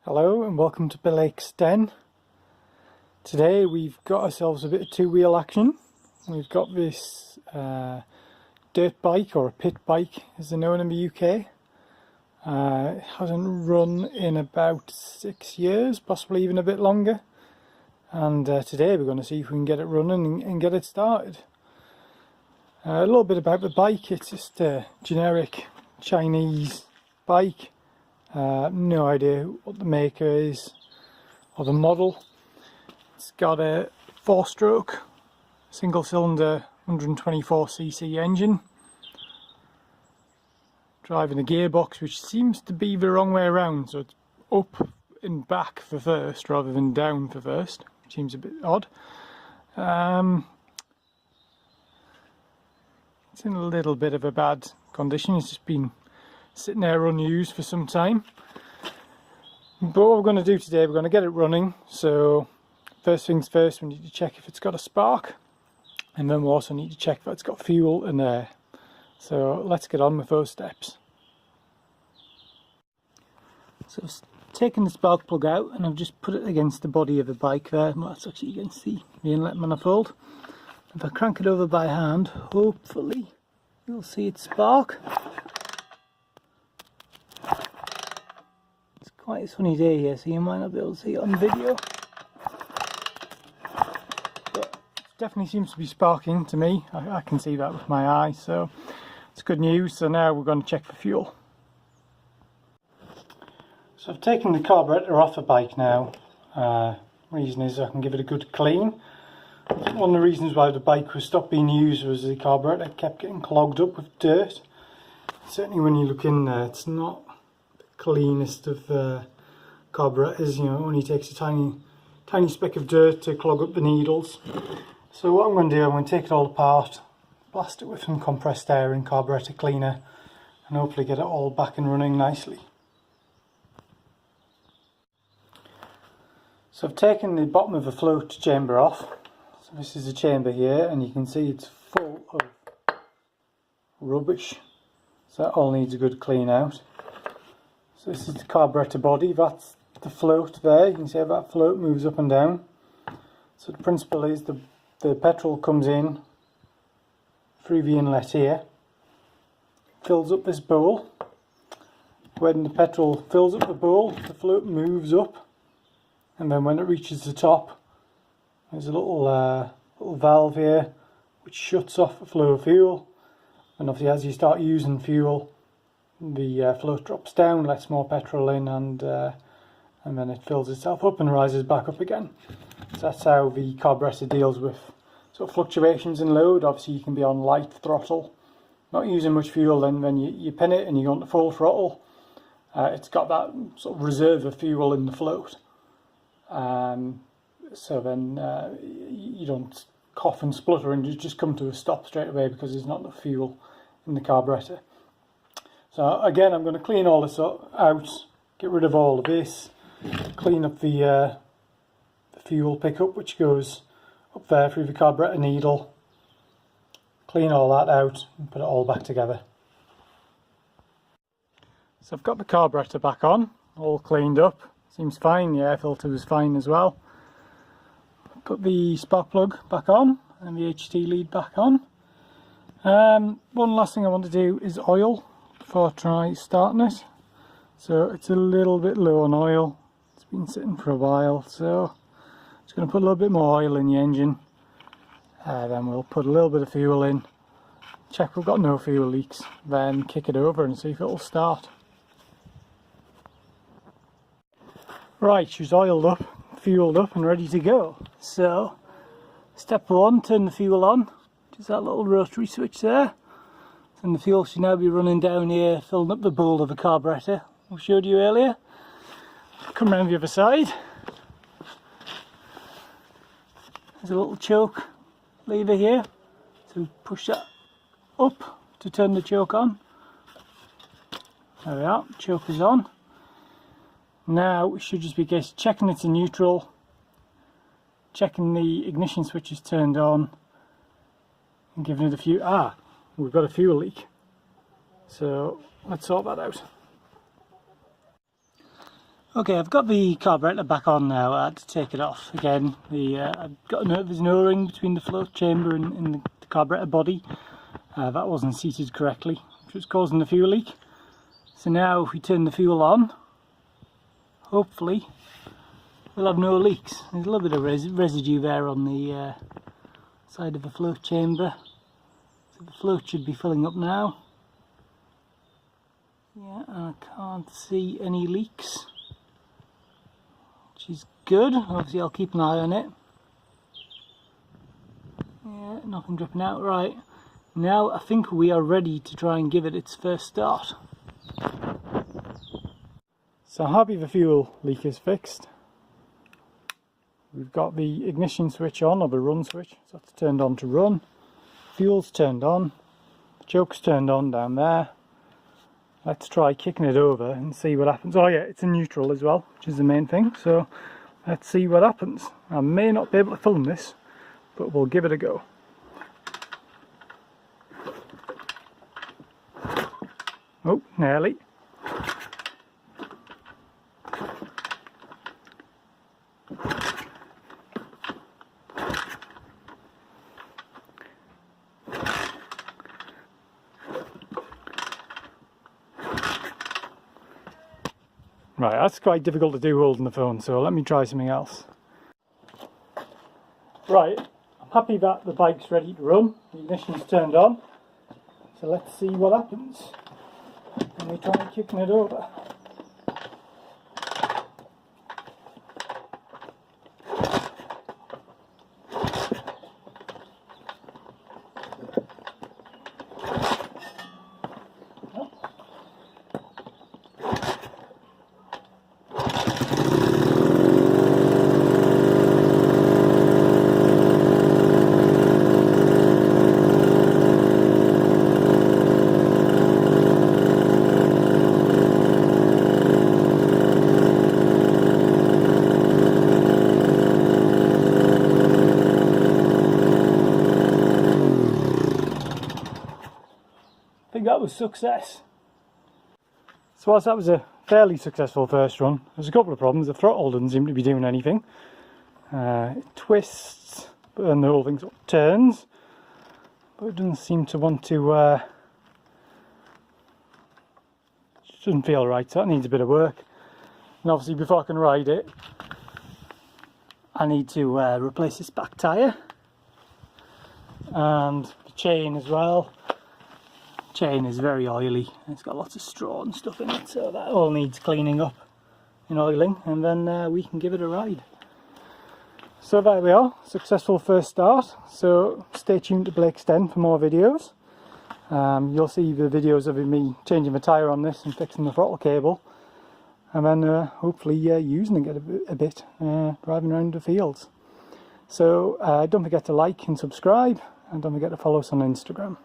Hello and welcome to Blake's Den. Today we've got ourselves a bit of two-wheel action. We've got this dirt bike, or a pit bike as they're known in the UK. It hasn't run in about 6 years, possibly even a bit longer. And today we're going to see if we can get it running and get it started. A little bit about the bike. It's just a generic Chinese bike. No idea what the maker is or the model. It's got a 4-stroke single cylinder 124cc engine, driving a gearbox which seems to be the wrong way around, so it's up and back for first rather than down for first, which seems a bit odd. It's in a little bit of a bad condition. It's just been sitting there unused for some time. But what we're going to do today, we're going to get it running. So first things first, we need to check if it's got a spark, and then we also need to check if it's got fuel and air. So let's get on with those steps. So I've taken the spark plug out and I've just put it against the body of the bike there. Well, that's actually against the inlet manifold. If I crank it over by hand, hopefully you'll see it spark. Quite a sunny day here, so you might not be able to see it on video, but it definitely seems to be sparking to me. I can see that with my eye, so it's good news. So now we're going to check for fuel. So I've taken the carburetor off the bike now. Reason is I can give it a good clean. One of the reasons why the bike was stopped being used was the carburetor kept getting clogged up with dirt. Certainly when you look in there, it's not cleanest of carburetors. You know, it only takes a tiny speck of dirt to clog up the needles. So what I'm going to do, I'm going to take it all apart, blast it with some compressed air and carburetor cleaner, and hopefully get it all back and running nicely. So I've taken the bottom of the float chamber off. So this is the chamber here, and you can see it's full of rubbish, so that all needs a good clean out. So this is the carburetor body, that's the float there. You can see how that float moves up and down. So the principle is the petrol comes in through the inlet here, fills up this bowl. When the petrol fills up the bowl, the float moves up, and then when it reaches the top, there's a little valve here which shuts off the flow of fuel. And obviously as you start using fuel, the float drops down, lets more petrol in, and then it fills itself up and rises back up again. So that's how the carburetor deals with sort of fluctuations in load. Obviously you can be on light throttle, not using much fuel, then when you pin it and you go on to full throttle, it's got that sort of reserve of fuel in the float. So then you don't cough and splutter and you just come to a stop straight away because there's not enough fuel in the carburetor. So again, I'm going to clean all this out, get rid of all of this, clean up the fuel pickup which goes up there through the carburetor needle, clean all that out and put it all back together. So I've got the carburetor back on, all cleaned up, seems fine, the air filter was fine as well. Put the spark plug back on and the HT lead back on. One last thing I want to do is oil before I try starting it. So it's a little bit low on oil, it's been sitting for a while, so just going to put a little bit more oil in the engine, then we'll put a little bit of fuel in, check we've got no fuel leaks, then kick it over and see if it'll start. Right, she's oiled up, fueled up and ready to go. So step one, turn the fuel on, just that little rotary switch there. And the fuel should now be running down here, filling up the bowl of the carburetor we showed you earlier. Come round the other side. There's a little choke lever here, so push that up to turn the choke on. There we are, choke is on. Now we should just be checking it's in neutral, checking the ignition switch is turned on, and giving it a few. We've got a fuel leak, so let's sort that out. Okay, I've got the carburetor back on now. I had to take it off again. I've got a note there's an O-ring between the float chamber and the carburetor body. That wasn't seated correctly, which was causing the fuel leak. So now if we turn the fuel on, hopefully we'll have no leaks. There's a little bit of residue there on the side of the float chamber. So the float should be filling up now. Yeah, and I can't see any leaks, which is good. Obviously I'll keep an eye on it. Yeah, nothing dripping out. Right, now I think we are ready to try and give it its first start. So I'm happy the fuel leak is fixed. We've got the ignition switch on, or the run switch, so that's turned on to run. Fuel's turned on, the choke's turned on down there. Let's try kicking it over and see what happens. Oh yeah, it's in neutral as well, which is the main thing. So let's see what happens. I may not be able to film this, but we'll give it a go. Oh, nearly. Right, that's quite difficult to do holding the phone, so let me try something else. Right, I'm happy that the bike's ready to run. The ignition's turned on. So let's see what happens when we try kicking it over. I think that was success. So whilst that was a fairly successful first run, there's a couple of problems. The throttle doesn't seem to be doing anything. It twists, but then the whole thing sort of turns, but it doesn't seem to want to, it doesn't feel right, so that needs a bit of work. And obviously before I can ride it, I need to replace this back tyre and the chain as well. Chain is very oily, it's got lots of straw and stuff in it, so that all needs cleaning up and oiling, and then we can give it a ride. So there we are, successful first start. So stay tuned to Blake's Den for more videos. You'll see the videos of me changing the tyre on this and fixing the throttle cable, and then hopefully using it a bit driving around the fields. So don't forget to like and subscribe, and don't forget to follow us on Instagram.